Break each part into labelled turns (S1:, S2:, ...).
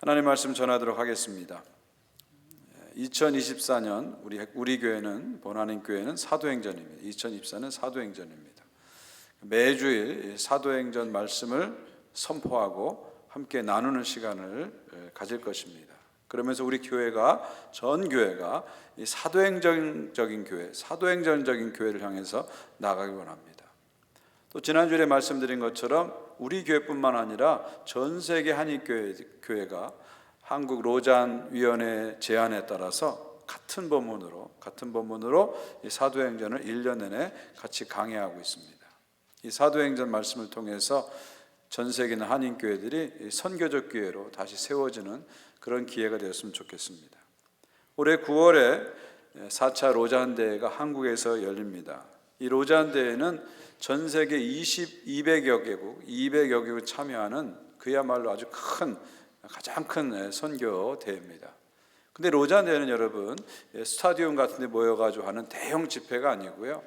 S1: 하나님 말씀 전하도록 하겠습니다. 2024년 우리 교회는 본하나님 교회는 사도행전입니다. 2024는 사도행전입니다. 매주일 사도행전 말씀을 선포하고 함께 나누는 시간을 가질 것입니다. 그러면서 우리 교회가 전 교회가 이 사도행전적인 교회를 향해서 나가기 원합니다. 또 지난주에 말씀드린 것처럼 우리 교회뿐만 아니라 전 세계 한인교회가 한국 로잔 위원회 제안에 따라서 같은 본문으로 이 사도행전을 1년 내내 같이 강해하고 있습니다. 이 사도행전 말씀을 통해서 전 세계 있는 한인교회들이 선교적 교회로 다시 세워지는 그런 기회가 되었으면 좋겠습니다. 올해 9월에 4차 로잔 대회가 한국에서 열립니다. 이 로잔 대회는 전 세계 200여 개국 참여하는 그야말로 아주 가장 큰 선교 대회입니다. 근데 로잔 대회는 여러분 스타디움 같은 데 모여가지고 하는 대형 집회가 아니고요,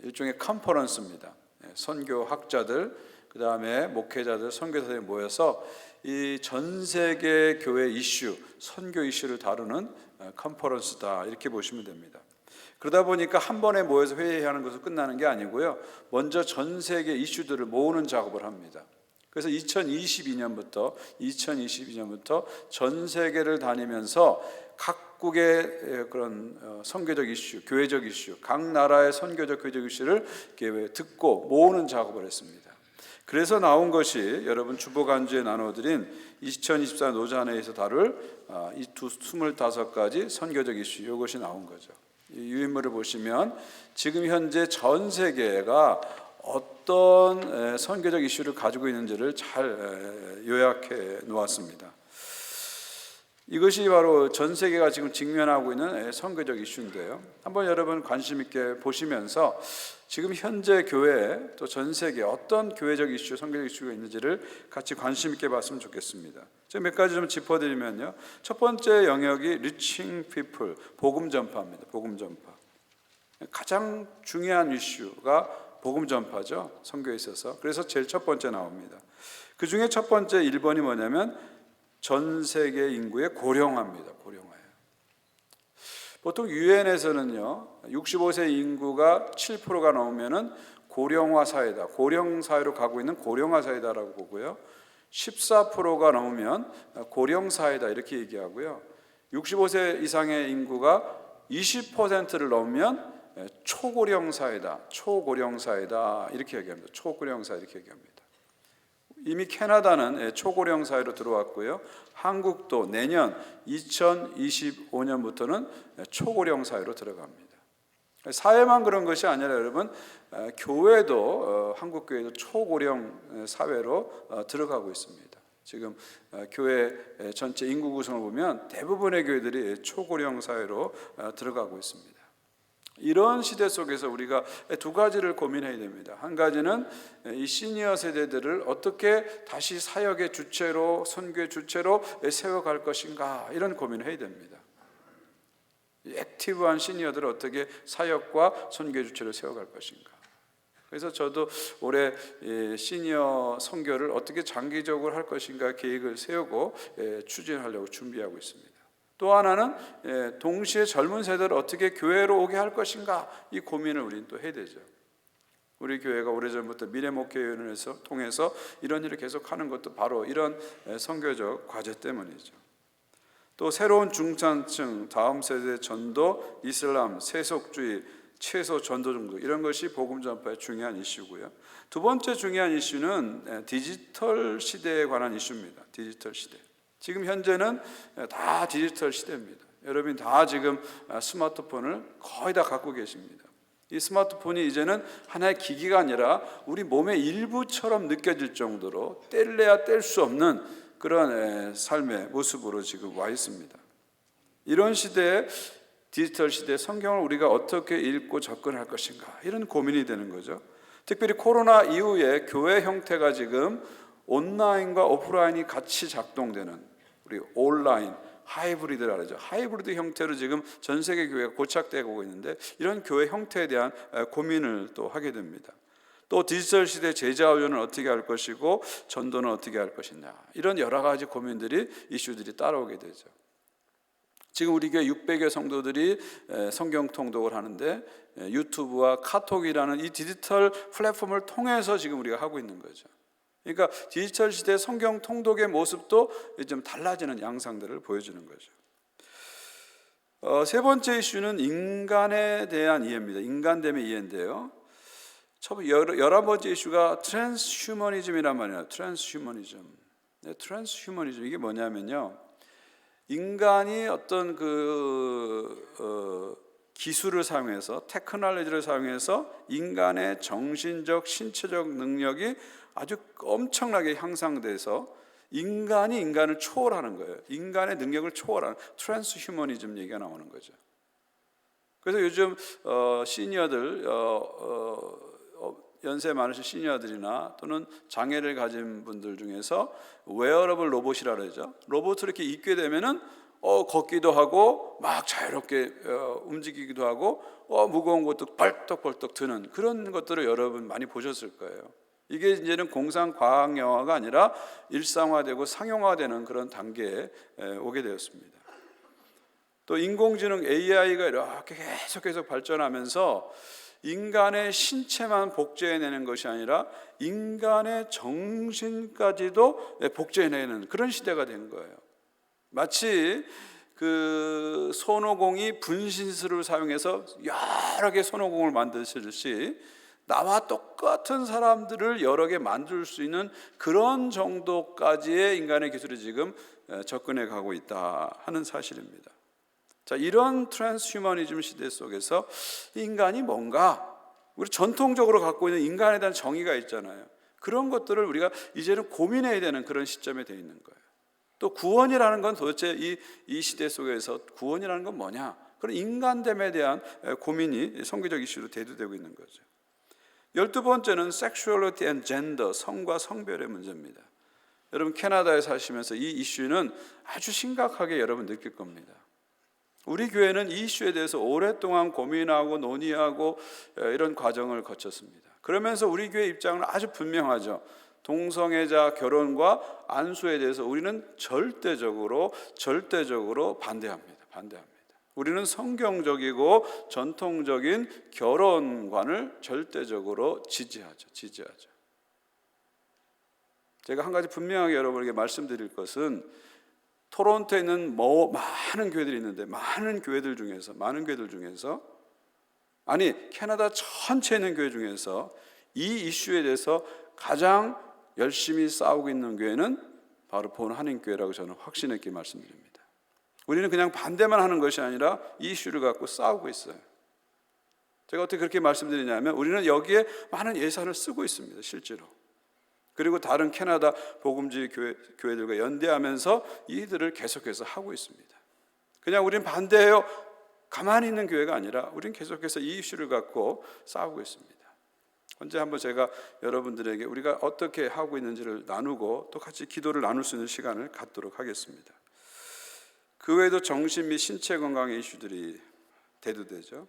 S1: 일종의 컨퍼런스입니다. 선교학자들, 그 다음에 목회자들, 선교사들이 모여서 이 전 세계 교회 이슈, 선교 이슈를 다루는 컨퍼런스다, 이렇게 보시면 됩니다. 그러다 보니까 한 번에 모여서 회의하는 것으로 끝나는 게 아니고요, 먼저 전 세계 이슈들을 모으는 작업을 합니다. 그래서 2022년부터 전 세계를 다니면서 각국의 그런 선교적 이슈, 교회적 이슈, 각 나라의 선교적 교회적 이슈를 듣고 모으는 작업을 했습니다. 그래서 나온 것이 여러분 주보간주에 나눠드린 2024 노잔회에서 다룰 이 25가지 선교적 이슈, 이것이 나온 거죠. 이 유인물을 보시면 지금 현재 전 세계가 어떤 선교적 이슈를 가지고 있는지를 잘 요약해 놓았습니다. 이것이 바로 전 세계가 지금 직면하고 있는 선교적 이슈인데요, 한번 여러분 관심 있게 보시면서 지금 현재 교회 또 전 세계 어떤 교회적 이슈, 선교적 이슈가 있는지를 같이 관심 있게 봤으면 좋겠습니다. 제가 몇 가지 좀 짚어드리면요, 첫 번째 영역이 reaching people, 복음 전파입니다. 복음 전파. 가장 중요한 이슈가 복음 전파죠, 선교에 있어서. 그래서 제일 첫 번째 나옵니다. 그 중에 첫 번째 1번이 뭐냐면 전 세계 인구의 고령화입니다. 고령화예요. 보통 유엔에서는요, 65세 인구가 7%가 넘으면은 고령화 사회다, 고령 사회로 가고 있는 고령화 사회다라고 보고요, 14%가 넘으면 고령 사회다, 이렇게 얘기하고요, 65세 이상의 인구가 20%를 넘으면 초고령 사회다, 이렇게 얘기합니다. 초고령 사회, 이렇게 얘기합니다. 이미 캐나다는 초고령 사회로 들어왔고요, 한국도 내년 2025년부터는 초고령 사회로 들어갑니다. 사회만 그런 것이 아니라 여러분, 교회도 한국 교회도 초고령 사회로 들어가고 있습니다. 지금 교회 전체 인구 구성을 보면 대부분의 교회들이 초고령 사회로 들어가고 있습니다. 이런 시대 속에서 우리가 두 가지를 고민해야 됩니다. 한 가지는 이 시니어 세대들을 어떻게 다시 사역의 주체로, 선교의 주체로 세워갈 것인가, 이런 고민을 해야 됩니다. 액티브한 시니어들을 어떻게 사역과 선교의 주체로 세워갈 것인가. 그래서 저도 올해 시니어 선교를 어떻게 장기적으로 할 것인가 계획을 세우고 추진하려고 준비하고 있습니다. 또 하나는 동시에 젊은 세대를 어떻게 교회로 오게 할 것인가, 이 고민을 우리는 또 해야 되죠. 우리 교회가 오래전부터 미래목회위원회를 통해서 이런 일을 계속하는 것도 바로 이런 선교적 과제 때문이죠. 또 새로운 중산층, 다음 세대 전도, 이슬람, 세속주의, 최소 전도 정도, 이런 것이 복음 전파의 중요한 이슈고요. 두 번째 중요한 이슈는 디지털 시대에 관한 이슈입니다. 디지털 시대. 지금 현재는 다 디지털 시대입니다. 여러분이 다 지금 스마트폰을 거의 다 갖고 계십니다. 이 스마트폰이 이제는 하나의 기기가 아니라 우리 몸의 일부처럼 느껴질 정도로 뗄래야 뗄 수 없는 그런 삶의 모습으로 지금 와 있습니다. 이런 시대에, 디지털 시대에 성경을 우리가 어떻게 읽고 접근할 것인가, 이런 고민이 되는 거죠. 특별히 코로나 이후에 교회 형태가 지금 온라인과 오프라인이 같이 작동되는, 우리 온라인, 하이브리드라고 하죠. 하이브리드 형태로 지금 전 세계 교회가 고착되고 있는데, 이런 교회 형태에 대한 고민을 또 하게 됩니다. 또 디지털 시대 제자 훈련을 어떻게 할 것이고 전도는 어떻게 할 것이냐, 이런 여러 가지 고민들이, 이슈들이 따라오게 되죠. 지금 우리 교회 600여 성도들이 성경 통독을 하는데 유튜브와 카톡이라는 이 디지털 플랫폼을 통해서 지금 우리가 하고 있는 거죠. 그러니까 디지털 시대 성경 통독의 모습도 좀 달라지는 양상들을 보여주는 거죠. 세 번째 이슈는 인간에 대한 이해입니다. 인간됨의 이해인데요. 11번째 이슈가 트랜스휴머니즘이란 말이에요. 트랜스휴머니즘. 트랜스휴머니즘, 이게 뭐냐면요, 인간이 어떤 기술을 사용해서, 테크놀로지를 사용해서 인간의 정신적, 신체적 능력이 아주 엄청나게 향상돼서 인간이 인간을 초월하는 거예요. 인간의 능력을 초월하는 트랜스휴머니즘 얘기가 나오는 거죠. 그래서 요즘 시니어들, 연세 많으신 시니어들이나 또는 장애를 가진 분들 중에서 웨어러블 로봇이라 그러죠. 로봇을 이렇게 입게 되면은 걷기도 하고 막 자유롭게 움직이기도 하고 무거운 것도 벌떡벌떡 드는 그런 것들을 여러분 많이 보셨을 거예요. 이게 이제는 공상 과학 영화가 아니라 일상화되고 상용화되는 그런 단계에 오게 되었습니다. 또 인공지능 AI가 이렇게 계속 발전하면서 인간의 신체만 복제해내는 것이 아니라 인간의 정신까지도 복제해내는 그런 시대가 된 거예요. 마치 그 손오공이 분신술을 사용해서 여러 개 손오공을 만드시듯이 나와 똑같은 사람들을 여러 개 만들 수 있는 그런 정도까지의 인간의 기술이 지금 접근해 가고 있다 하는 사실입니다. 자, 이런 트랜스휴머니즘 시대 속에서 인간이 뭔가, 우리 전통적으로 갖고 있는 인간에 대한 정의가 있잖아요. 그런 것들을 우리가 이제는 고민해야 되는 그런 시점에 되어 있는 거예요. 또 구원이라는 건 도대체 이 시대 속에서 구원이라는 건 뭐냐, 그런 인간됨에 대한 고민이 선교적 이슈로 대두되고 있는 거죠. 12번째는 Sexuality and Gender, 성과 성별의 문제입니다. 여러분 캐나다에 사시면서 이 이슈는 아주 심각하게 여러분 느낄 겁니다. 우리 교회는 이 이슈에 대해서 오랫동안 고민하고 논의하고 이런 과정을 거쳤습니다. 그러면서 우리 교회 입장은 아주 분명하죠. 동성애자 결혼과 안수에 대해서 우리는 절대적으로 반대합니다. 우리는 성경적이고 전통적인 결혼관을 절대적으로 지지하죠. 제가 한 가지 분명하게 여러분에게 말씀드릴 것은, 토론토에 있는 많은 교회들이 있는데 많은 교회들 중에서 아니 캐나다 전체에 있는 교회 중에서 이 이슈에 대해서 가장 열심히 싸우고 있는 교회는 바로 본한인교회라고 저는 확신 있게 말씀드립니다. 우리는 그냥 반대만 하는 것이 아니라 이 이슈를 갖고 싸우고 있어요. 제가 어떻게 그렇게 말씀드리냐면, 우리는 여기에 많은 예산을 쓰고 있습니다, 실제로. 그리고 다른 캐나다 복음주의 교회들과 연대하면서 이들을 계속해서 하고 있습니다. 그냥 우리는 반대해요, 가만히 있는 교회가 아니라 우리는 계속해서 이 이슈를 갖고 싸우고 있습니다. 언제 한번 제가 여러분들에게 우리가 어떻게 하고 있는지를 나누고 또 같이 기도를 나눌 수 있는 시간을 갖도록 하겠습니다. 그 외에도 정신 및 신체 건강의 이슈들이 대두되죠.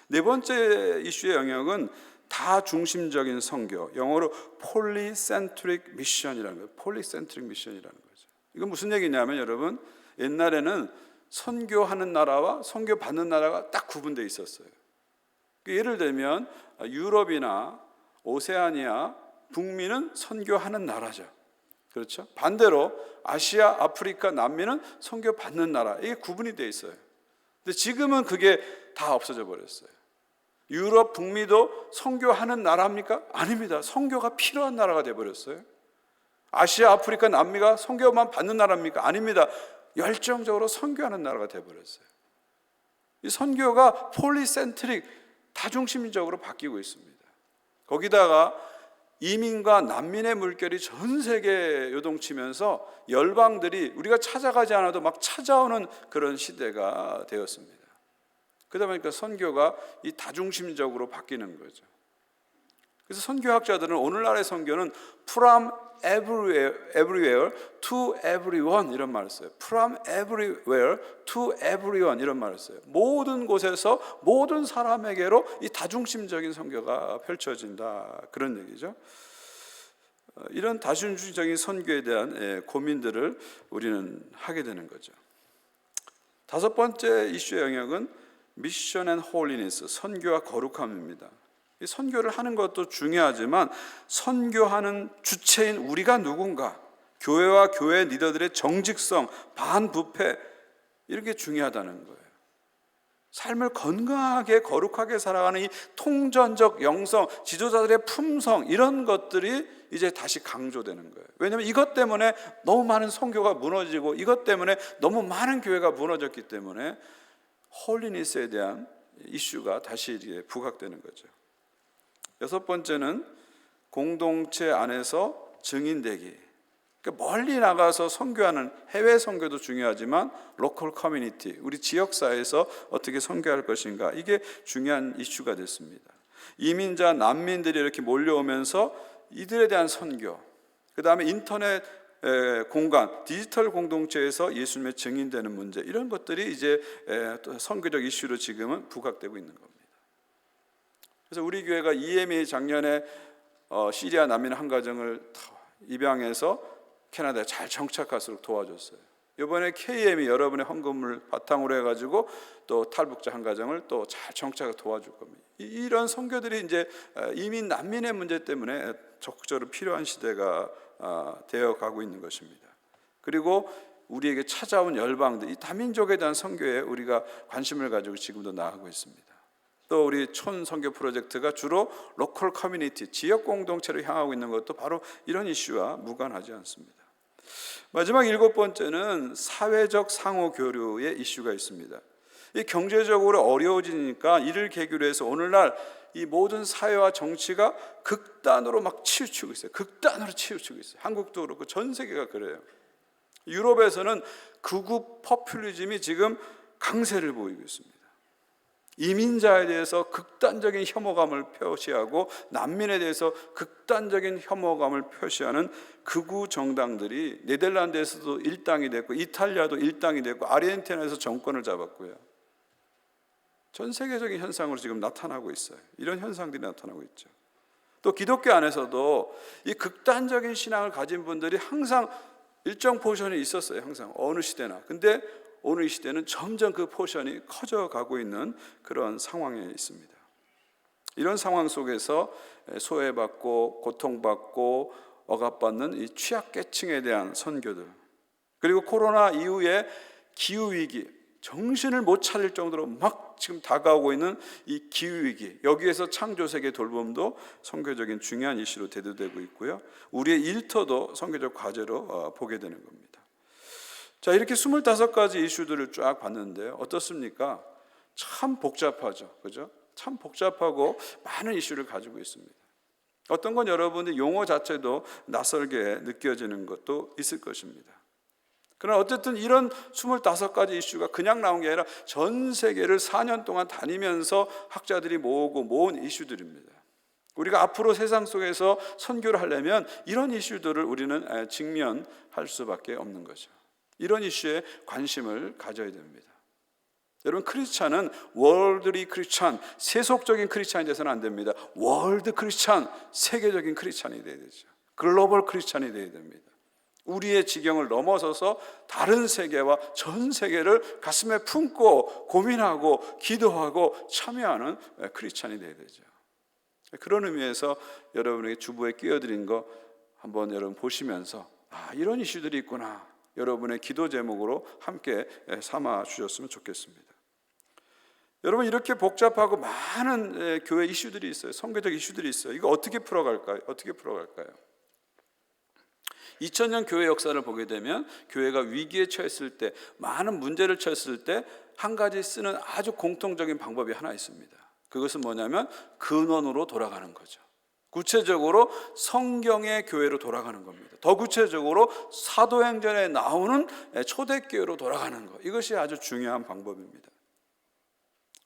S1: 네 번째 이슈의 영역은 다중심적인 선교, 영어로 폴리센트릭 미션이라는 거예요. 폴리센트릭 미션이라는 거죠. 이건 무슨 얘기냐면, 여러분 옛날에는 선교하는 나라와 선교받는 나라가 딱 구분되어 있었어요. 예를 들면 유럽이나 오세아니아, 북미는 선교하는 나라죠. 그렇죠? 반대로 아시아, 아프리카, 남미는 선교받는 나라, 이게 구분이 되어 있어요. 근데 지금은 그게 다 없어져 버렸어요. 유럽, 북미도 선교하는 나라입니까? 아닙니다. 선교가 필요한 나라가 되어버렸어요. 아시아, 아프리카, 남미가 선교만 받는 나라입니까? 아닙니다. 열정적으로 선교하는 나라가 되어버렸어요. 이 선교가 폴리센트릭, 다중심적으로 바뀌고 있습니다. 거기다가 이민과 난민의 물결이 전 세계에 요동치면서 열방들이 우리가 찾아가지 않아도 막 찾아오는 그런 시대가 되었습니다. 그러다 보니까 선교가 이 다중심적으로 바뀌는 거죠. 그래서 선교학자들은 오늘날의 선교는 from everywhere to everyone 이런 말을 써요. From everywhere to everyone 이런 말을 써요. 모든 곳에서 모든 사람에게로 이 다중심적인 선교가 펼쳐진다, 그런 얘기죠. 이런 다중심적인 선교에 대한 고민들을 우리는 하게 되는 거죠. 다섯 번째 이슈의 영역은 미션 앤 홀리니스, 선교와 거룩함입니다. 이 선교를 하는 것도 중요하지만 선교하는 주체인 우리가 누군가, 교회와 교회 리더들의 정직성, 반부패, 이런 게 중요하다는 거예요. 삶을 건강하게 거룩하게 살아가는 이 통전적 영성, 지도자들의 품성, 이런 것들이 이제 다시 강조되는 거예요. 왜냐하면 이것 때문에 너무 많은 선교가 무너지고 이것 때문에 너무 많은 교회가 무너졌기 때문에 홀리니스에 대한 이슈가 다시 이제 부각되는 거죠. 여섯 번째는 공동체 안에서 증인되기. 그러니까 멀리 나가서 선교하는 해외 선교도 중요하지만 로컬 커뮤니티, 우리 지역사회에서 어떻게 선교할 것인가, 이게 중요한 이슈가 됐습니다. 이민자, 난민들이 이렇게 몰려오면서 이들에 대한 선교, 그 다음에 인터넷 공간, 디지털 공동체에서 예수님의 증인되는 문제, 이런 것들이 이제 선교적 이슈로 지금은 부각되고 있는 겁니다. 그래서 우리 교회가 EMA 작년에 시리아 난민 한 가정을 입양해서 캐나다에 잘 정착할 수 있도록 도와줬어요. 이번에 KM이 여러분의 헌금을 바탕으로 해가지고 또 탈북자 한 가정을 또 잘 정착을 도와줄 겁니다. 이런 선교들이 이제 이민 난민의 문제 때문에 적극적으로 필요한 시대가 되어가고 있는 것입니다. 그리고 우리에게 찾아온 열방들, 이 다민족에 대한 선교에 우리가 관심을 가지고 지금도 나아가고 있습니다. 또 우리 촌 선교 프로젝트가 주로 로컬 커뮤니티, 지역 공동체를 향하고 있는 것도 바로 이런 이슈와 무관하지 않습니다. 마지막 일곱 번째는 사회적 상호 교류의 이슈가 있습니다. 이 경제적으로 어려워지니까 이를 계기로 해서 오늘날 이 모든 사회와 정치가 극단으로 막 치우치고 있어요. 극단으로 치우치고 있어요. 한국도 그렇고 전 세계가 그래요. 유럽에서는 극우 포퓰리즘이 지금 강세를 보이고 있습니다. 이민자에 대해서 극단적인 혐오감을 표시하고 난민에 대해서 극단적인 혐오감을 표시하는 극우 정당들이 네덜란드에서도 일당이 됐고 이탈리아도 일당이 됐고 아르헨티나에서 정권을 잡았고요. 전 세계적인 현상으로 지금 나타나고 있어요. 이런 현상들이 나타나고 있죠. 또 기독교 안에서도 이 극단적인 신앙을 가진 분들이 항상 일정 포션이 있었어요. 항상 어느 시대나. 근데 오늘 이 시대는 점점 그 포션이 커져가고 있는 그런 상황에 있습니다. 이런 상황 속에서 소외받고 고통받고 억압받는 이 취약계층에 대한 선교들, 그리고 코로나 이후에 기후위기, 정신을 못 차릴 정도로 막 지금 다가오고 있는 이 기후위기, 여기에서 창조세계 돌봄도 선교적인 중요한 이슈로 대두되고 있고요. 우리의 일터도 선교적 과제로 보게 되는 겁니다. 자, 이렇게 25가지 이슈들을 쫙 봤는데요. 어떻습니까? 참 복잡하죠. 그죠? 참 복잡하고 많은 이슈를 가지고 있습니다. 어떤 건 여러분들 용어 자체도 낯설게 느껴지는 것도 있을 것입니다. 그러나 어쨌든 이런 25가지 이슈가 그냥 나온 게 아니라 전 세계를 4년 동안 다니면서 학자들이 모은 이슈들입니다. 우리가 앞으로 세상 속에서 선교를 하려면 이런 이슈들을 우리는 직면할 수밖에 없는 거죠. 이런 이슈에 관심을 가져야 됩니다. 여러분, 크리스찬은 월드리 크리스찬, 세속적인 크리스찬이 돼서는 안 됩니다. 월드 크리스찬, 세계적인 크리스찬이 돼야 되죠. 글로벌 크리스찬이 돼야 됩니다. 우리의 지경을 넘어서서 다른 세계와 전 세계를 가슴에 품고 고민하고 기도하고 참여하는 크리스찬이 돼야 되죠. 그런 의미에서 여러분에게 주보에 끼워드린 거 한번 여러분 보시면서 이런 이슈들이 있구나, 여러분의 기도 제목으로 함께 삼아 주셨으면 좋겠습니다. 여러분, 이렇게 복잡하고 많은 교회 이슈들이 있어요. 선교적 이슈들이 있어요. 이거 어떻게 풀어갈까요? 2000년 교회 역사를 보게 되면 교회가 위기에 처했을 때, 많은 문제를 처했을 때 한 가지 쓰는 아주 공통적인 방법이 하나 있습니다. 그것은 뭐냐면 근원으로 돌아가는 거죠. 구체적으로 성경의 교회로 돌아가는 겁니다. 더 구체적으로 사도행전에 나오는 초대교회로 돌아가는 것, 이것이 아주 중요한 방법입니다.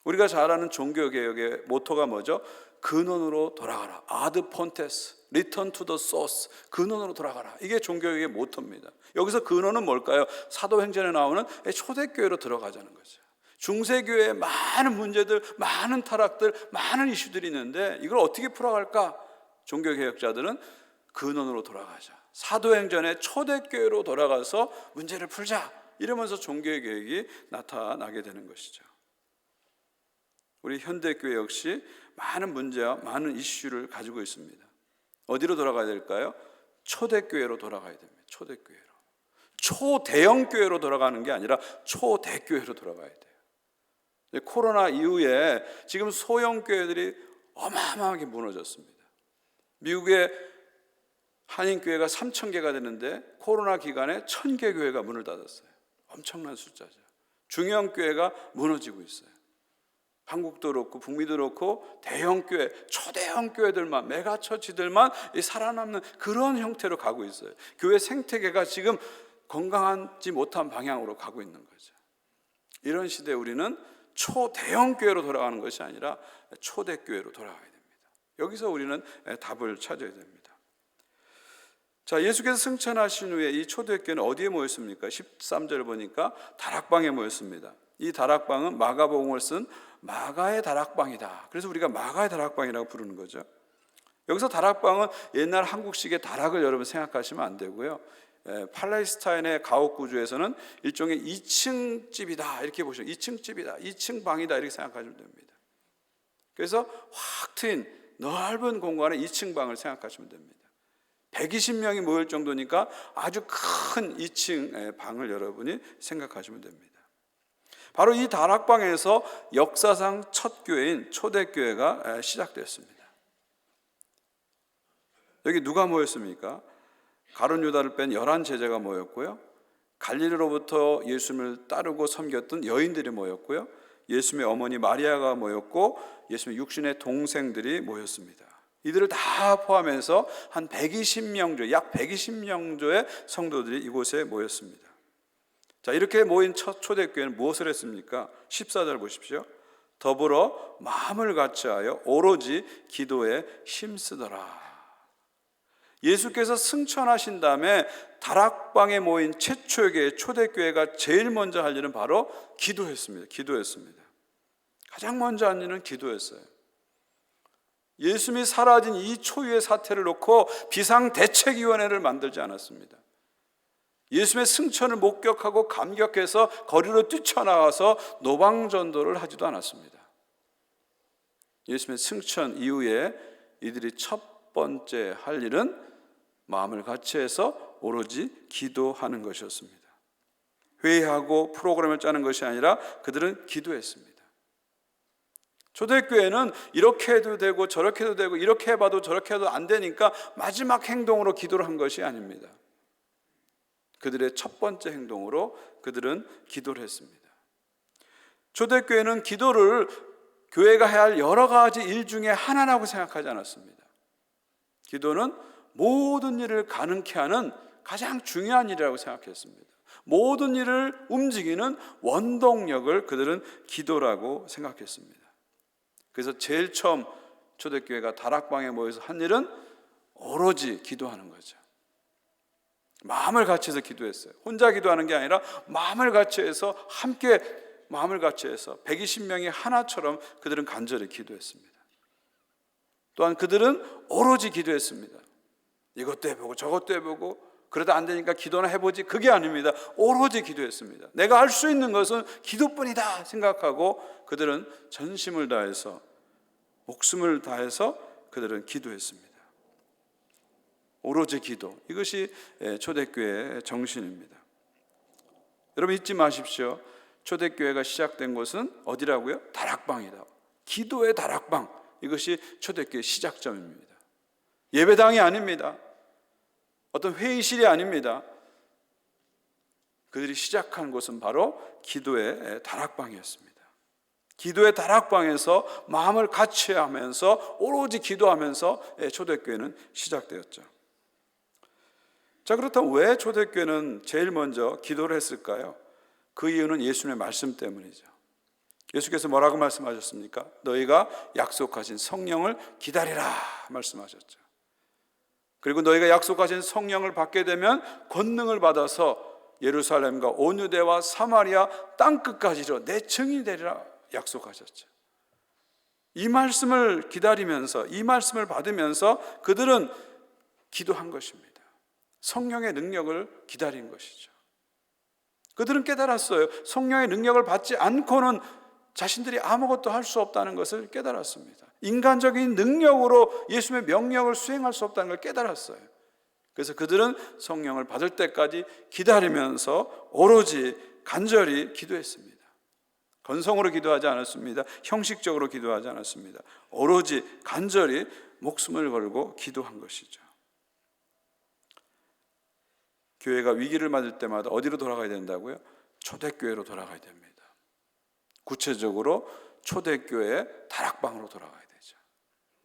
S1: 우리가 잘 아는 종교개혁의 모토가 뭐죠? 근원으로 돌아가라. 아드 폰테스, 리턴 투 더 소스, 근원으로 돌아가라. 이게 종교개혁의 모토입니다. 여기서 근원은 뭘까요? 사도행전에 나오는 초대교회로 들어가자는 거죠. 중세교회에 많은 문제들, 많은 타락들, 많은 이슈들이 있는데 이걸 어떻게 풀어갈까? 종교개혁자들은 근원으로 돌아가자. 사도행전의 초대교회로 돌아가서 문제를 풀자. 이러면서 종교개혁이 나타나게 되는 것이죠. 우리 현대교회 역시 많은 문제와 많은 이슈를 가지고 있습니다. 어디로 돌아가야 될까요? 초대교회로 돌아가야 됩니다. 초대교회로. 초대형교회로 돌아가는 게 아니라 초대교회로 돌아가야 돼요. 코로나 이후에 지금 소형교회들이 어마어마하게 무너졌습니다. 미국의 한인교회가 3,000개가 되는데 코로나 기간에 1,000개 교회가 문을 닫았어요. 엄청난 숫자죠. 중형 교회가 무너지고 있어요. 한국도 그렇고 북미도 그렇고 대형 교회, 초대형 교회들만, 메가처치들만 살아남는 그런 형태로 가고 있어요. 교회 생태계가 지금 건강하지 못한 방향으로 가고 있는 거죠. 이런 시대에 우리는 초대형 교회로 돌아가는 것이 아니라 초대교회로 돌아가야 됩니다. 여기서 우리는 답을 찾아야 됩니다. 자, 예수께서 승천하신 후에 이 초대교회는 어디에 모였습니까? 13절 보니까 다락방에 모였습니다. 이 다락방은 마가복음을 쓴 마가의 다락방이다. 그래서 우리가 마가의 다락방이라고 부르는 거죠. 여기서 다락방은 옛날 한국식의 다락을 여러분 생각하시면 안 되고요. 팔레스타인의 가옥 구조에서는 일종의 2층 집이다 이렇게 보시면 2층 집이다, 2층 방이다 이렇게 생각하시면 됩니다. 그래서 확 트인 넓은 공간에 2층 방을 생각하시면 됩니다. 120명이 모일 정도니까 아주 큰 2층 방을 여러분이 생각하시면 됩니다. 바로 이 다락방에서 역사상 첫 교회인 초대교회가 시작됐습니다. 여기 누가 모였습니까? 가룟 유다를 뺀 11 제자가 모였고요. 갈릴리로부터 예수님을 따르고 섬겼던 여인들이 모였고요. 예수님의 어머니 마리아가 모였고 예수님의 육신의 동생들이 모였습니다. 이들을 다 포함해서 한 120명, 약 120명조의 성도들이 이곳에 모였습니다. 자, 이렇게 모인 첫 초대교회는 무엇을 했습니까? 14절 보십시오. 더불어 마음을 같이하여 오로지 기도에 힘쓰더라. 예수께서 승천하신 다음에 다락방에 모인 최초의 교회, 초대교회가 제일 먼저 할 일은 바로 기도했습니다. 가장 먼저 한 일은 기도했어요. 예수님이 사라진 이 초유의 사태를 놓고 비상대책위원회를 만들지 않았습니다. 예수님의 승천을 목격하고 감격해서 거리로 뛰쳐나가서 노방전도를 하지도 않았습니다. 예수님의 승천 이후에 이들이 첫 번째 할 일은 마음을 같이해서 오로지 기도하는 것이었습니다. 회의하고 프로그램을 짜는 것이 아니라 그들은 기도했습니다. 초대교회는 이렇게 해도 되고 저렇게 해도 되고 이렇게 해봐도 저렇게 해도 안 되니까 마지막 행동으로 기도를 한 것이 아닙니다. 그들의 첫 번째 행동으로 그들은 기도를 했습니다. 초대교회는 기도를 교회가 해야 할 여러 가지 일 중에 하나라고 생각하지 않았습니다. 기도는 모든 일을 가능케 하는 가장 중요한 일이라고 생각했습니다. 모든 일을 움직이는 원동력을 그들은 기도라고 생각했습니다. 그래서 제일 처음 초대교회가 다락방에 모여서 한 일은 오로지 기도하는 거죠. 마음을 같이해서 기도했어요. 혼자 기도하는 게 아니라 마음을 같이해서 함께 마음을 같이해서 120명이 하나처럼 그들은 간절히 기도했습니다. 또한 그들은 오로지 기도했습니다. 이것도 해보고 저것도 해보고 그러다 안 되니까 기도나 해보지, 그게 아닙니다. 오로지 기도했습니다. 내가 할 수 있는 것은 기도뿐이다 생각하고 그들은 전심을 다해서 목숨을 다해서 그들은 기도했습니다. 오로지 기도, 이것이 초대교회의 정신입니다. 여러분 잊지 마십시오. 초대교회가 시작된 곳은 어디라고요? 다락방이다. 기도의 다락방, 이것이 초대교회의 시작점입니다. 예배당이 아닙니다. 어떤 회의실이 아닙니다. 그들이 시작한 곳은 바로 기도의 다락방이었습니다. 기도의 다락방에서 마음을 같이 하면서 오로지 기도하면서 초대교회는 시작되었죠. 자, 그렇다면 왜 초대교회는 제일 먼저 기도를 했을까요? 그 이유는 예수님의 말씀 때문이죠. 예수께서 뭐라고 말씀하셨습니까? 너희가 약속하신 성령을 기다리라 말씀하셨죠. 그리고 너희가 약속하신 성령을 받게 되면 권능을 받아서 예루살렘과 온 유대와 사마리아 땅끝까지로 내 증인이 되리라 약속하셨죠. 이 말씀을 기다리면서, 이 말씀을 받으면서 그들은 기도한 것입니다. 성령의 능력을 기다린 것이죠. 그들은 깨달았어요. 성령의 능력을 받지 않고는 자신들이 아무것도 할 수 없다는 것을 깨달았습니다. 인간적인 능력으로 예수님의 명령을 수행할 수 없다는 걸 깨달았어요. 그래서 그들은 성령을 받을 때까지 기다리면서 오로지 간절히 기도했습니다. 건성으로 기도하지 않았습니다. 형식적으로 기도하지 않았습니다. 오로지 간절히 목숨을 걸고 기도한 것이죠. 교회가 위기를 맞을 때마다 어디로 돌아가야 된다고요? 초대교회로 돌아가야 됩니다. 구체적으로 초대교회의 다락방으로 돌아가야 되죠.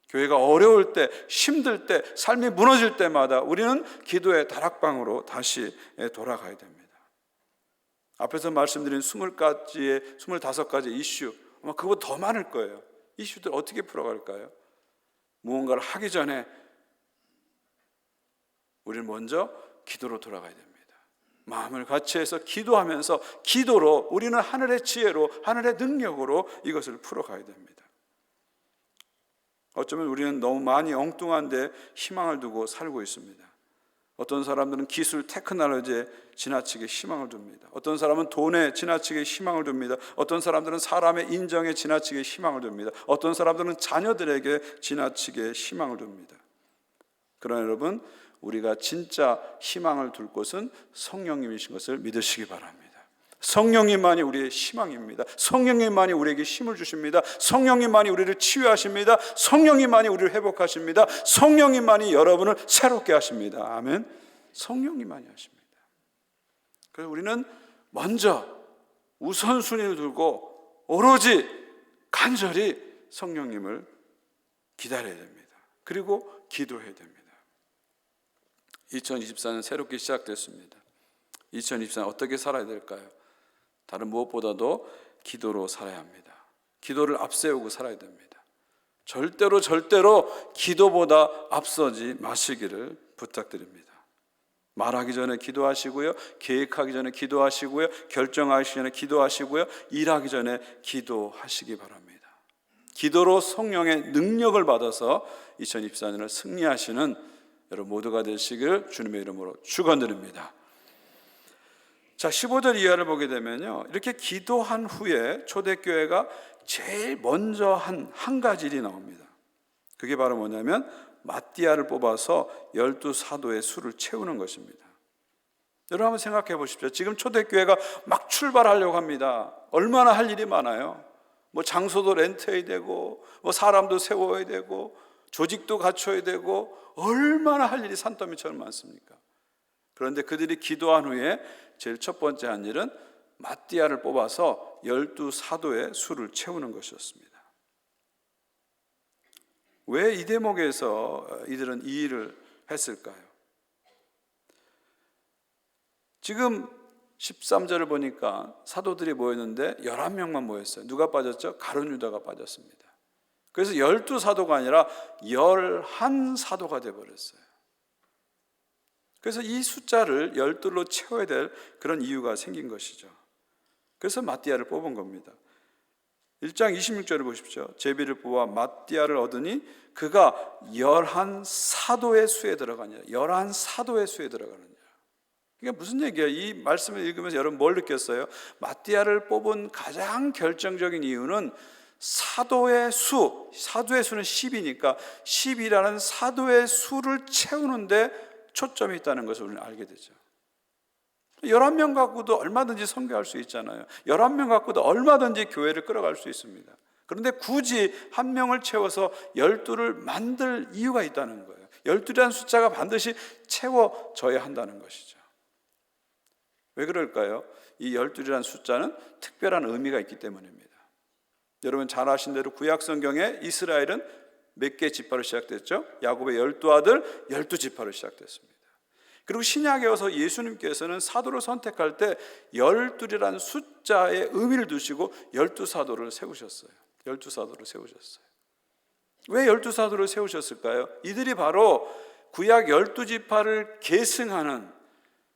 S1: 교회가 어려울 때, 힘들 때, 삶이 무너질 때마다 우리는 기도의 다락방으로 다시 돌아가야 됩니다. 앞에서 말씀드린 20가지의, 25가지 이슈, 아마 그보다 더 많을 거예요. 이슈들 어떻게 풀어갈까요? 무언가를 하기 전에 우리는 먼저 기도로 돌아가야 됩니다. 마음을 같이 해서 기도하면서 기도로 우리는 하늘의 지혜로, 하늘의 능력으로 이것을 풀어가야 됩니다. 어쩌면 우리는 너무 많이 엉뚱한데 희망을 두고 살고 있습니다. 어떤 사람들은 기술, 테크놀로지에 지나치게 희망을 둡니다. 어떤 사람은 돈에 지나치게 희망을 둡니다. 어떤 사람들은 사람의 인정에 지나치게 희망을 둡니다. 어떤 사람들은 자녀들에게 지나치게 희망을 둡니다. 그러나 여러분, 우리가 진짜 희망을 둘 곳은 성령님이신 것을 믿으시기 바랍니다. 성령님만이 우리의 희망입니다. 성령님만이 우리에게 힘을 주십니다. 성령님만이 우리를 치유하십니다. 성령님만이 우리를 회복하십니다. 성령님만이 여러분을 새롭게 하십니다. 아멘. 성령님만이 하십니다. 그래서 우리는 먼저 우선순위를 두고 오로지 간절히 성령님을 기다려야 됩니다. 그리고 기도해야 됩니다. 2024년 새롭게 시작됐습니다. 2024년 어떻게 살아야 될까요? 다른 무엇보다도 기도로 살아야 합니다. 기도를 앞세우고 살아야 됩니다. 절대로 기도보다 앞서지 마시기를 부탁드립니다. 말하기 전에 기도하시고요, 계획하기 전에 기도하시고요, 결정하기 전에 기도하시고요, 일하기 전에 기도하시기 바랍니다. 기도로 성령의 능력을 받아서 2024년을 승리하시는 여러분 모두가 되시길 주님의 이름으로 축원드립니다. 자, 15절 이하를 보게 되면요, 이렇게 기도한 후에 초대교회가 제일 먼저 한 가지 일이 나옵니다. 그게 바로 뭐냐면 마띠아를 뽑아서 12사도의 수를 채우는 것입니다. 여러분 한번 생각해 보십시오. 지금 초대교회가 막 출발하려고 합니다. 얼마나 할 일이 많아요. 뭐 장소도 렌트해야 되고, 뭐 사람도 세워야 되고, 조직도 갖춰야 되고, 얼마나 할 일이 산더미처럼 많습니까? 그런데 그들이 기도한 후에 제일 첫 번째 한 일은 마띠아를 뽑아서 12사도의 수를 채우는 것이었습니다. 왜 이 대목에서 이들은 이 일을 했을까요? 지금 13절을 보니까 사도들이 모였는데 11명만 모였어요. 누가 빠졌죠? 가룟 유다가 빠졌습니다. 그래서 12사도가 아니라 11사도가 되어버렸어요. 그래서 이 숫자를 12로 채워야 될 그런 이유가 생긴 것이죠. 그래서 마띠아를 뽑은 겁니다. 1장 26절을 보십시오. 제비를 뽑아 마띠아를 얻으니 그가 11사도의 수에 들어가니라. 11사도의 수에 들어가느냐. 이게 무슨 얘기예요? 이 말씀을 읽으면서 여러분 뭘 느꼈어요? 마띠아를 뽑은 가장 결정적인 이유는 사도의 수는 10이니까 10이라는 사도의 수를 채우는데 초점이 있다는 것을 우리는 알게 되죠. 11명 갖고도 얼마든지 선교할 수 있잖아요. 11명 갖고도 얼마든지 교회를 끌어갈 수 있습니다. 그런데 굳이 한 명을 채워서 12를 만들 이유가 있다는 거예요. 12라는 숫자가 반드시 채워져야 한다는 것이죠. 왜 그럴까요? 이 12라는 숫자는 특별한 의미가 있기 때문입니다. 여러분 잘 아신 대로 구약 성경에 이스라엘은 몇 개 지파로 시작됐죠? 야곱의 12아들 12지파로 시작됐습니다. 그리고 신약에 와서 예수님께서는 사도를 선택할 때 12이라는 숫자의 의미를 두시고 12사도를 세우셨어요. 12사도를 세우셨어요. 왜 12사도를 세우셨을까요? 이들이 바로 구약 12지파를 계승하는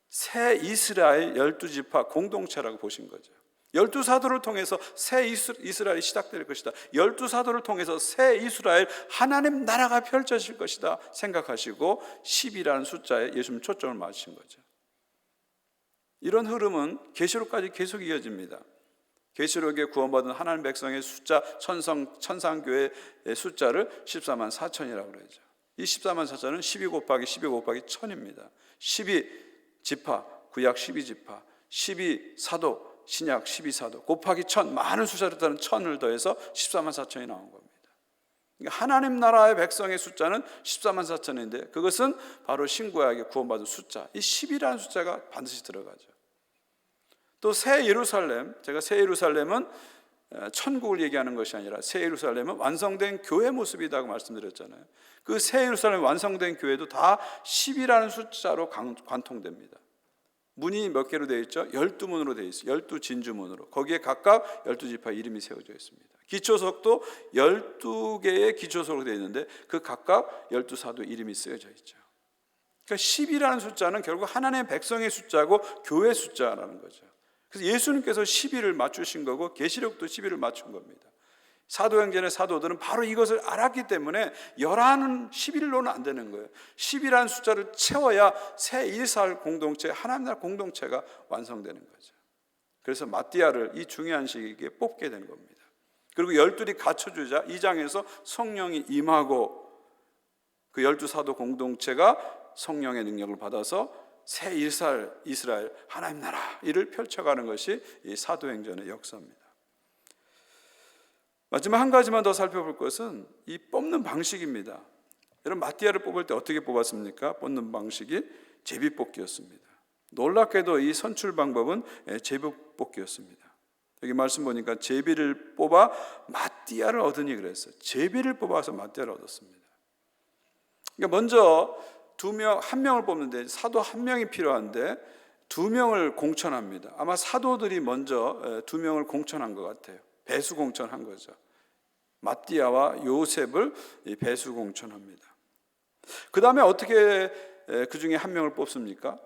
S1: 새 이스라엘 12지파 공동체라고 보신 거죠. 12사도를 통해서 새 이스라엘이 시작될 것이다. 12사도를 통해서 새 이스라엘 하나님 나라가 펼쳐질 것이다 생각하시고 10이라는 숫자에 예수님 초점을 맞추신 거죠. 이런 흐름은 계시록까지 계속 이어집니다. 계시록에 구원받은 하나님 백성의 숫자, 천상교회의 숫자를 14만 4천이라고 그러죠. 이 14만 4천은 12 곱하기 12 곱하기 1000입니다. 12지파, 구약 12지파, 12사도, 신약 12사도 곱하기 1000, 많은 숫자를 따른 1000을 더해서 14만 4천이 나온 겁니다. 그러니까 하나님 나라의 백성의 숫자는 14만 4천인데 그것은 바로 신구약에 구원받은 숫자, 이 10이라는 숫자가 반드시 들어가죠. 또 새 예루살렘, 제가 새 예루살렘은 천국을 얘기하는 것이 아니라 새 예루살렘은 완성된 교회 모습이라고 말씀드렸잖아요. 그 새 예루살렘 완성된 교회도 다 10이라는 숫자로 관통됩니다. 문이 몇 개로 되어 있죠? 12문으로 되어 있어요. 12진주문으로. 거기에 각각 12지파 이름이 세워져 있습니다. 기초석도 12개의 기초석으로 되어 있는데 그 각각 12사도 이름이 쓰여져 있죠. 그러니까 10이라는 숫자는 결국 하나님의 백성의 숫자고 교회 숫자라는 거죠. 그래서 예수님께서 12를 맞추신 거고 계시록도 12를 맞춘 겁니다. 사도행전의 사도들은 바로 이것을 알았기 때문에 1111로는 안 되는 거예요. 10이라는 숫자를 채워야 새 이스라엘 공동체, 하나님 나라 공동체가 완성되는 거죠. 그래서 마띠아를 이 중요한 시기에 뽑게 된 겁니다. 그리고 12이 갖춰주자 2장에서 성령이 임하고 그 12사도 공동체가 성령의 능력을 받아서 새 이스라엘 하나님 나라 이를 펼쳐가는 것이 이 사도행전의 역사입니다. 마지막 한 가지만 더 살펴볼 것은 이 뽑는 방식입니다. 여러분 마띠아를 뽑을 때 어떻게 뽑았습니까? 뽑는 방식이 제비뽑기였습니다. 놀랍게도 이 선출 방법은 제비뽑기였습니다. 여기 말씀 보니까 제비를 뽑아 마띠아를 얻으니 그랬어요. 제비를 뽑아서 마띠아를 얻었습니다. 그러니까 먼저 한 명을 뽑는데 사도 한 명이 필요한데 2명을 공천합니다. 아마 사도들이 먼저 2명을 공천한 것 같아요. 배수 공천한 거죠. 마띠아와 요셉을 배수 공천합니다. 그 다음에 어떻게 그 중에 한 명을 뽑습니까?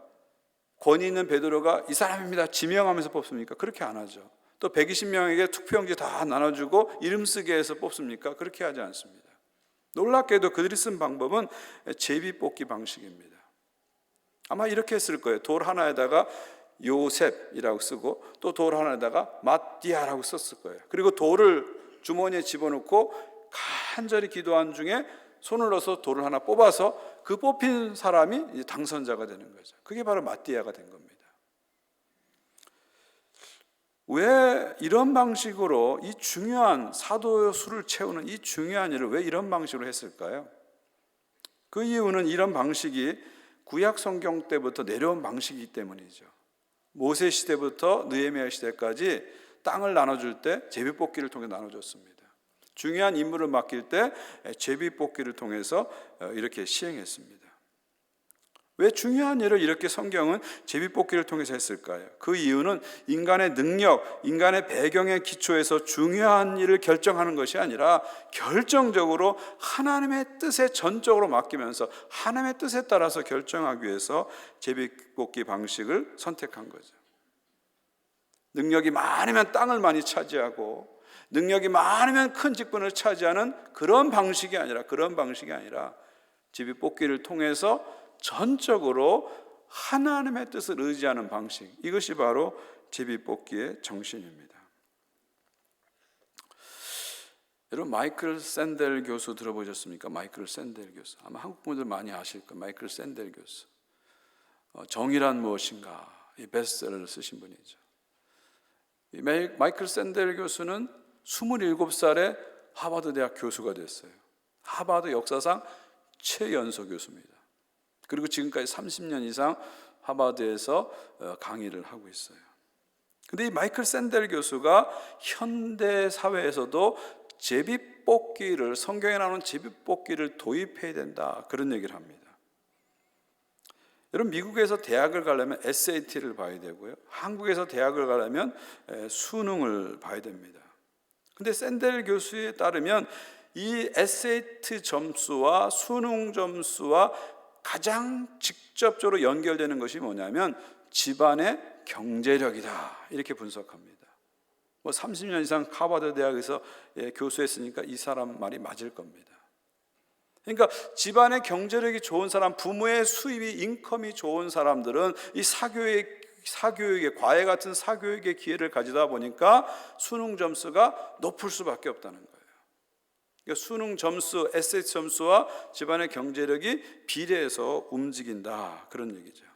S1: 권위 있는 베드로가 이 사람입니다 지명하면서 뽑습니까? 그렇게 안 하죠. 또 120명에게 투표용지 다 나눠주고 이름 쓰게 해서 뽑습니까? 그렇게 하지 않습니다. 놀랍게도 그들이 쓴 방법은 제비뽑기 방식입니다. 아마 이렇게 했을 거예요. 돌 하나에다가 요셉이라고 쓰고 또 돌 하나에다가 마띠아라고 썼을 거예요. 그리고 돌을 주머니에 집어넣고 간절히 기도한 중에 손을 넣어서 돌을 하나 뽑아서 그 뽑힌 사람이 이제 당선자가 되는 거죠. 그게 바로 마띠아가 된 겁니다. 왜 이런 방식으로 이 중요한 사도의 수를 채우는 이 중요한 일을 왜 이런 방식으로 했을까요? 그 이유는 이런 방식이 구약 성경 때부터 내려온 방식이기 때문이죠. 모세 시대부터 느헤미야 시대까지 땅을 나눠줄 때 제비뽑기를 통해 나눠줬습니다. 중요한 임무를 맡길 때 제비뽑기를 통해서 이렇게 시행했습니다. 왜 중요한 일을 이렇게 성경은 제비뽑기를 통해서 했을까요? 그 이유는 인간의 능력, 인간의 배경의 기초에서 중요한 일을 결정하는 것이 아니라 결정적으로 하나님의 뜻에 전적으로 맡기면서 하나님의 뜻에 따라서 결정하기 위해서 제비뽑기 방식을 선택한 거죠. 능력이 많으면 땅을 많이 차지하고 능력이 많으면 큰 직분을 차지하는 그런 방식이 아니라 제비뽑기를 통해서 전적으로 하나님의 뜻을 의지하는 방식, 이것이 바로 제비뽑기의 정신입니다. 여러분 마이클 샌델 교수 들어보셨습니까? 마이클 샌델 교수 아마 한국 분들 많이 아실 거예요. 마이클 샌델 교수 정의란 무엇인가 이 베스트셀러를 쓰신 분이죠. 마이클 샌델 교수는 27살에 하버드 대학 교수가 됐어요. 하버드 역사상 최연소 교수입니다. 그리고 지금까지 30년 이상 하버드에서 강의를 하고 있어요. 근데 이 마이클 샌델 교수가 현대 사회에서도 제비뽑기를, 성경에 나오는 제비뽑기를 도입해야 된다, 그런 얘기를 합니다. 여러분, 미국에서 대학을 가려면 SAT를 봐야 되고요. 한국에서 대학을 가려면 수능을 봐야 됩니다. 근데 샌델 교수에 따르면 이 SAT 점수와 수능 점수와 가장 직접적으로 연결되는 것이 뭐냐면 집안의 경제력이다, 이렇게 분석합니다. 30년 이상 하버드 대학에서 교수했으니까 이 사람 말이 맞을 겁니다. 그러니까 집안의 경제력이 좋은 사람, 부모의 수입이 인컴이 좋은 사람들은 이 사교육의 과외 같은 사교육의 기회를 가지다 보니까 수능 점수가 높을 수밖에 없다는 거예요. 그러니까 수능 점수, SAT 점수와 집안의 경제력이 비례해서 움직인다, 그런 얘기죠.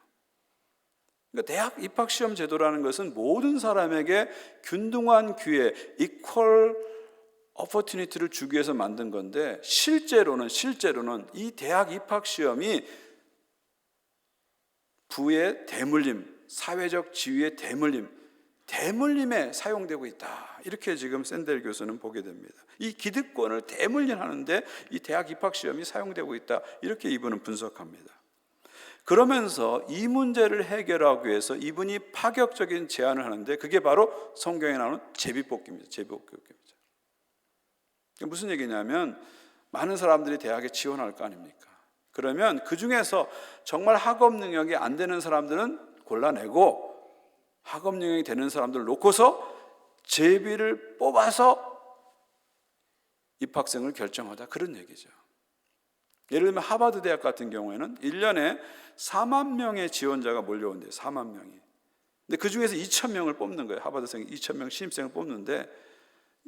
S1: 그러니까 대학 입학 시험 제도라는 것은 모든 사람에게 균등한 기회, 이퀄 오퍼튜니티를 주기 위해서 만든 건데, 실제로는 이 대학 입학 시험이 부의 대물림, 사회적 지위의 대물림에 사용되고 있다, 이렇게 지금 샌델 교수는 보게 됩니다. 이 기득권을 대물림하는데 이 대학 입학 시험이 사용되고 있다, 이렇게 이분은 분석합니다. 그러면서 이 문제를 해결하기 위해서 이분이 파격적인 제안을 하는데, 그게 바로 성경에 나오는 제비뽑기입니다. 제비뽑기입니다. 무슨 얘기냐면, 많은 사람들이 대학에 지원할 거 아닙니까? 그러면 그 중에서 정말 학업 능력이 안 되는 사람들은 골라내고 학업 능력이 되는 사람들을 놓고서 제비를 뽑아서 입학생을 결정하다, 그런 얘기죠. 예를 들면 하버드 대학 같은 경우에는 1년에 4만 명의 지원자가 몰려온대요. 4만 명이. 근데 그 중에서 2,000명을 뽑는 거예요. 하버드생 2,000명 신입생을 뽑는데,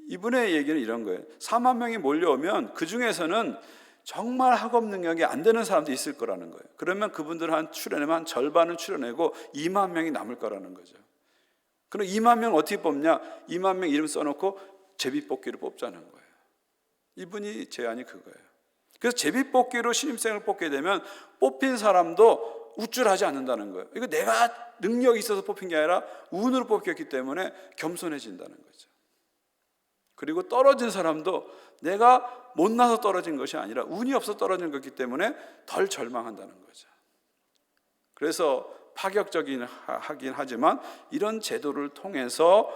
S1: 이분의 얘기는 이런 거예요. 4만 명이 몰려오면 그 중에서는 정말 학업 능력이 안 되는 사람도 있을 거라는 거예요. 그러면 그분들 한 절반은 출연하고 2만 명이 남을 거라는 거죠. 그럼 2만 명 어떻게 뽑냐? 2만 명 이름 써놓고 제비뽑기를 뽑자는 거예요. 이분이 제안이 그거예요. 그래서 제비뽑기로 신입생을 뽑게 되면 뽑힌 사람도 우쭐하지 않는다는 거예요. 이거 내가 능력이 있어서 뽑힌 게 아니라 운으로 뽑혔기 때문에 겸손해진다는 거죠. 그리고 떨어진 사람도 내가 못나서 떨어진 것이 아니라 운이 없어 떨어진 것이기 때문에 덜 절망한다는 거죠. 그래서 파격적이긴 하긴 하지만 이런 제도를 통해서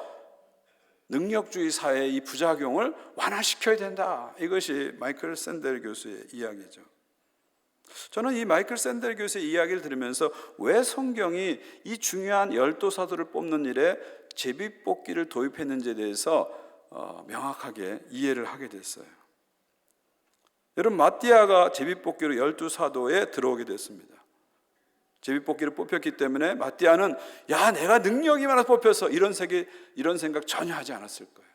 S1: 능력주의 사회의 이 부작용을 완화시켜야 된다, 이것이 마이클 샌델 교수의 이야기죠. 저는 이 마이클 샌델 교수의 이야기를 들으면서 왜 성경이 이 중요한 열두 사도를 뽑는 일에 제비뽑기를 도입했는지에 대해서 명확하게 이해를 하게 됐어요. 여러분, 마띠아가 제비뽑기로 열두 사도에 들어오게 됐습니다. 제비뽑기를 뽑혔기 때문에 마띠아는 야, 내가 능력이 많아서 뽑혀서 이런 생각 전혀 하지 않았을 거예요.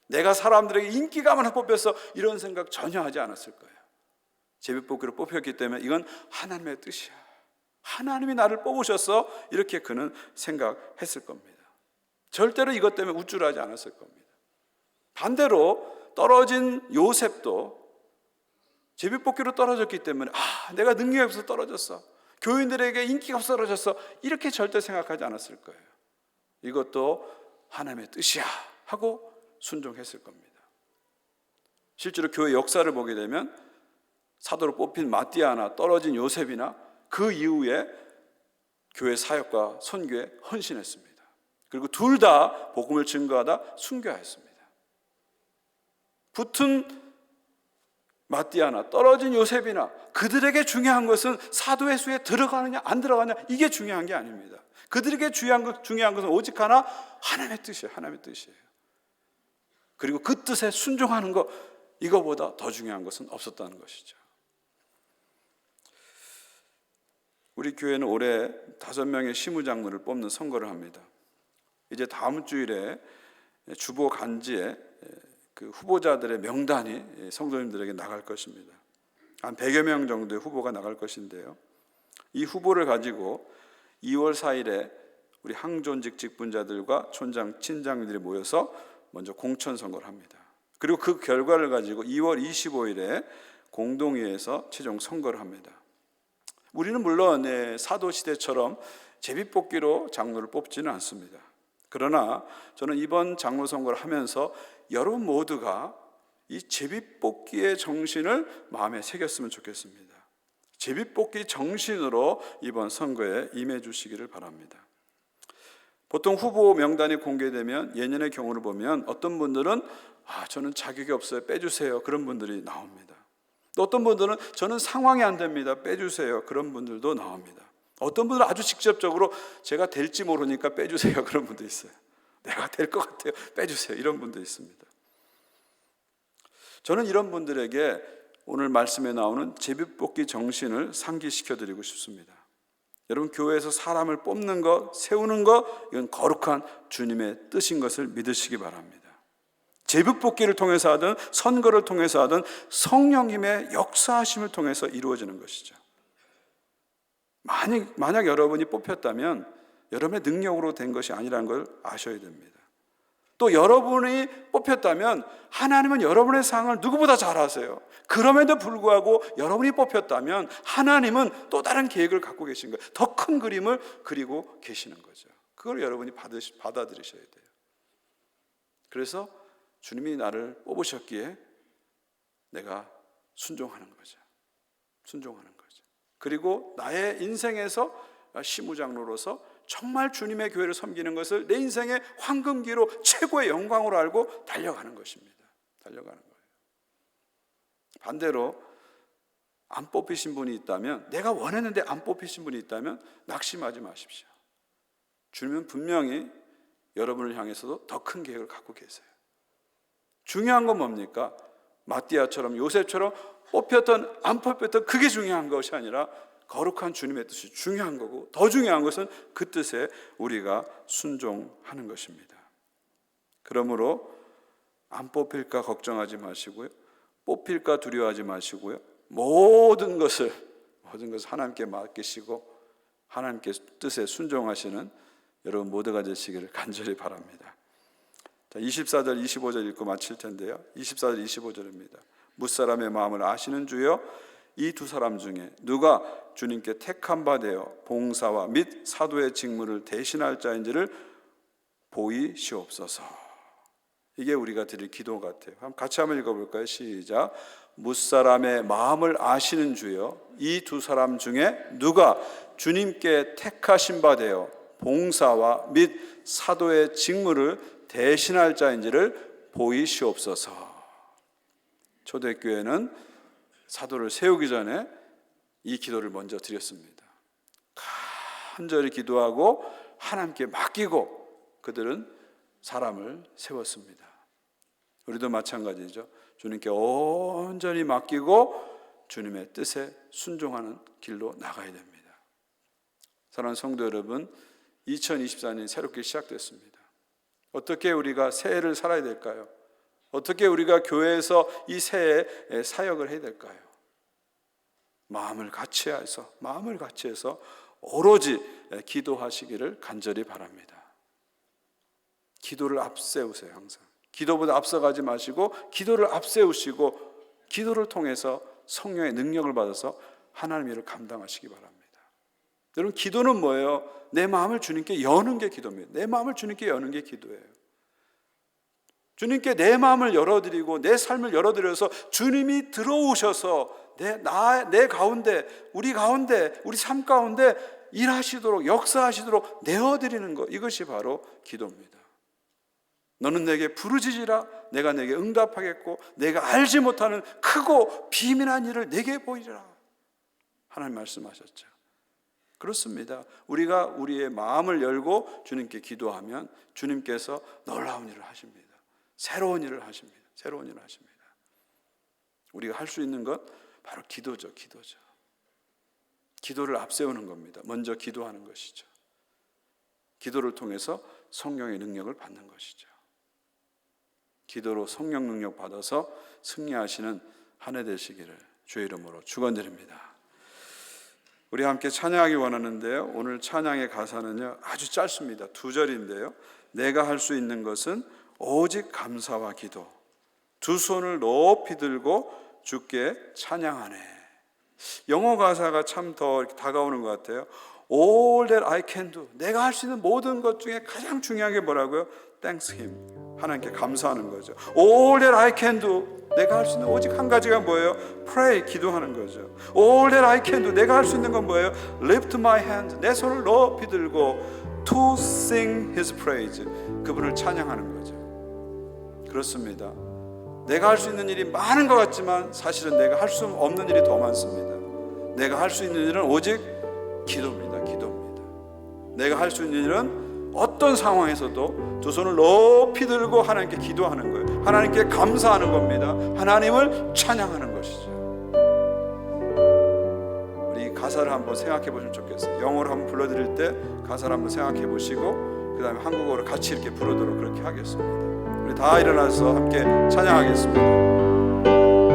S1: 내가 사람들에게 인기가 많아서 뽑혀서 이런 생각 전혀 하지 않았을 거예요. 제비뽑기로 뽑혔기 때문에 이건 하나님의 뜻이야, 하나님이 나를 뽑으셔서 이렇게 그는 생각했을 겁니다. 절대로 이것 때문에 우쭐하지 않았을 겁니다. 반대로 떨어진 요셉도 제비뽑기로 떨어졌기 때문에 내가 능력이 없어서 떨어졌어, 교인들에게 인기가 없어서 떨어졌어, 이렇게 절대 생각하지 않았을 거예요. 이것도 하나님의 뜻이야 하고 순종했을 겁니다. 실제로 교회 역사를 보게 되면 사도로 뽑힌 마띠아나 떨어진 요셉이나 그 이후에 교회 사역과 선교에 헌신했습니다. 그리고 둘 다 복음을 증거하다 순교하였습니다. 붙은 마띠아나 떨어진 요셉이나 그들에게 중요한 것은 사도의 수에 들어가느냐 안 들어가느냐, 이게 중요한 게 아닙니다. 그들에게 중요한 것은 오직 하나, 하나님의 뜻이에요. 하나님의 뜻이에요. 그리고 그 뜻에 순종하는 것, 이거보다 더 중요한 것은 없었다는 것이죠. 우리 교회는 올해 5명의 시무장로를 뽑는 선거를 합니다. 이제 다음 주일에 주보 간지에 그 후보자들의 명단이 성도님들에게 나갈 것입니다. 한 100여 명 정도의 후보가 나갈 것인데요, 이 후보를 가지고 2월 4일에 우리 항존직 직분자들과 촌장, 친장들이 모여서 먼저 공천 선거를 합니다. 그리고 그 결과를 가지고 2월 25일에 공동회에서 최종 선거를 합니다. 우리는 물론 사도시대처럼 제비뽑기로 장로를 뽑지는 않습니다. 그러나 저는 이번 장로 선거를 하면서 여러분 모두가 이 제비뽑기의 정신을 마음에 새겼으면 좋겠습니다. 제비뽑기 정신으로 이번 선거에 임해 주시기를 바랍니다. 보통 후보 명단이 공개되면 예년의 경우를 보면 어떤 분들은 저는 자격이 없어요, 빼주세요, 그런 분들이 나옵니다. 또 어떤 분들은 저는 상황이 안 됩니다, 빼주세요, 그런 분들도 나옵니다. 어떤 분들은 아주 직접적으로 제가 될지 모르니까 빼주세요, 그런 분도 있어요. 내가 될 것 같아요, 빼주세요, 이런 분도 있습니다. 저는 이런 분들에게 오늘 말씀에 나오는 제비뽑기 정신을 상기시켜드리고 싶습니다. 여러분, 교회에서 사람을 뽑는 것, 세우는 것, 이건 거룩한 주님의 뜻인 것을 믿으시기 바랍니다. 제비뽑기를 통해서 하든 선거를 통해서 하든 성령님의 역사하심을 통해서 이루어지는 것이죠. 만약 여러분이 뽑혔다면 여러분의 능력으로 된 것이 아니라는 걸 아셔야 됩니다. 또 여러분이 뽑혔다면 하나님은 여러분의 상을 누구보다 잘 아세요. 그럼에도 불구하고 여러분이 뽑혔다면 하나님은 또 다른 계획을 갖고 계신 거예요. 더 큰 그림을 그리고 계시는 거죠. 그걸 여러분이 받아들이셔야 돼요. 그래서 주님이 나를 뽑으셨기에 내가 순종하는 거죠. 순종하는 거죠. 그리고 나의 인생에서 시무장로로서 정말 주님의 교회를 섬기는 것을 내 인생의 황금기로 최고의 영광으로 알고 달려가는 것입니다. 달려가는 거예요. 반대로 안 뽑히신 분이 있다면, 내가 원했는데 안 뽑히신 분이 있다면 낙심하지 마십시오. 주님은 분명히 여러분을 향해서도 더 큰 계획을 갖고 계세요. 중요한 건 뭡니까? 마띠아처럼 요셉처럼 뽑혔던 안 뽑혔던 그게 중요한 것이 아니라 거룩한 주님의 뜻이 중요한 거고, 더 중요한 것은 그 뜻에 우리가 순종하는 것입니다. 그러므로 안 뽑힐까 걱정하지 마시고요, 뽑힐까 두려워하지 마시고요, 모든 것을 하나님께 맡기시고 하나님께 뜻에 순종하시는 여러분 모두가 되시기를 간절히 바랍니다. 자, 24절 25절 읽고 마칠 텐데요, 24절 25절입니다. 무사람의 마음을 아시는 주여, 이 두 사람 중에 누가 주님께 택한 바 되어 봉사와 및 사도의 직무를 대신할 자인지를 보이시옵소서. 이게 우리가 드릴 기도 같아요. 같이 한번 읽어볼까요? 시작. 무사람의 마음을 아시는 주여, 이 두 사람 중에 누가 주님께 택하신 바 되어 봉사와 및 사도의 직무를 대신할 자인지를 보이시옵소서. 초대교회는 사도를 세우기 전에 이 기도를 먼저 드렸습니다. 간절히 기도하고 하나님께 맡기고 그들은 사람을 세웠습니다. 우리도 마찬가지죠. 주님께 온전히 맡기고 주님의 뜻에 순종하는 길로 나가야 됩니다. 사랑하는 성도 여러분, 2024년이 새롭게 시작됐습니다. 어떻게 우리가 새해를 살아야 될까요? 어떻게 우리가 교회에서 이 새해에 사역을 해야 될까요? 마음을 같이 해서 오로지 기도하시기를 간절히 바랍니다. 기도를 앞세우세요. 항상 기도보다 앞서가지 마시고 기도를 앞세우시고 기도를 통해서 성령의 능력을 받아서 하나님의 일을 감당하시기 바랍니다. 여러분, 기도는 뭐예요? 내 마음을 주님께 여는 게 기도입니다. 내 마음을 주님께 여는 게 기도예요. 주님께 내 마음을 열어드리고 내 삶을 열어드려서 주님이 들어오셔서 내 가운데, 우리 삶 가운데 일하시도록, 역사하시도록 내어드리는 것, 이것이 바로 기도입니다. 너는 내게 부르짖으라, 내가 내게 응답하겠고 내가 알지 못하는 크고 비밀한 일을 내게 보이리라. 하나님 말씀하셨죠. 그렇습니다. 우리가 우리의 마음을 열고 주님께 기도하면 주님께서 놀라운 일을 하십니다. 새로운 일을 하십니다. 우리가 할 수 있는 것 바로 기도죠. 기도를 앞세우는 겁니다. 먼저 기도하는 것이죠. 기도를 통해서 성령의 능력을 받는 것이죠. 기도로 성령 능력 받아서 승리하시는 한 해 되시기를 주의 이름으로 축원드립니다. 우리 함께 찬양하기 원하는데요, 오늘 찬양의 가사는요 아주 짧습니다. 2절인데요. 내가 할 수 있는 것은 오직 감사와 기도, 두 손을 높이 들고 주께 찬양하네. 영어 가사가 참 더 다가오는 것 같아요. All that I can do, 내가 할 수 있는 모든 것 중에 가장 중요한 게 뭐라고요? Thanks Him, 하나님께 감사하는 거죠. All that I can do, 내가 할 수 있는 오직 한 가지가 뭐예요? Pray, 기도하는 거죠. All that I can do, 내가 할 수 있는 건 뭐예요? Lift my hand, 내 손을 높이 들고 To sing His praise, 그분을 찬양하는 거죠. 그렇습니다. 내가 할 수 있는 일이 많은 것 같지만 사실은 내가 할 수 없는 일이 더 많습니다. 내가 할 수 있는 일은 오직 기도입니다. 기도입니다. 내가 할 수 있는 일은 어떤 상황에서도 두 손을 높이 들고 하나님께 기도하는 거예요. 하나님께 감사하는 겁니다. 하나님을 찬양하는 것이죠. 우리 가사를 한번 생각해 보시면 좋겠어요. 영어로 한번 불러드릴 때 가사를 한번 생각해 보시고 그 다음에 한국어로 같이 이렇게 부르도록 그렇게 하겠습니다. 우리 다 일어나서 함께 찬양하겠습니다.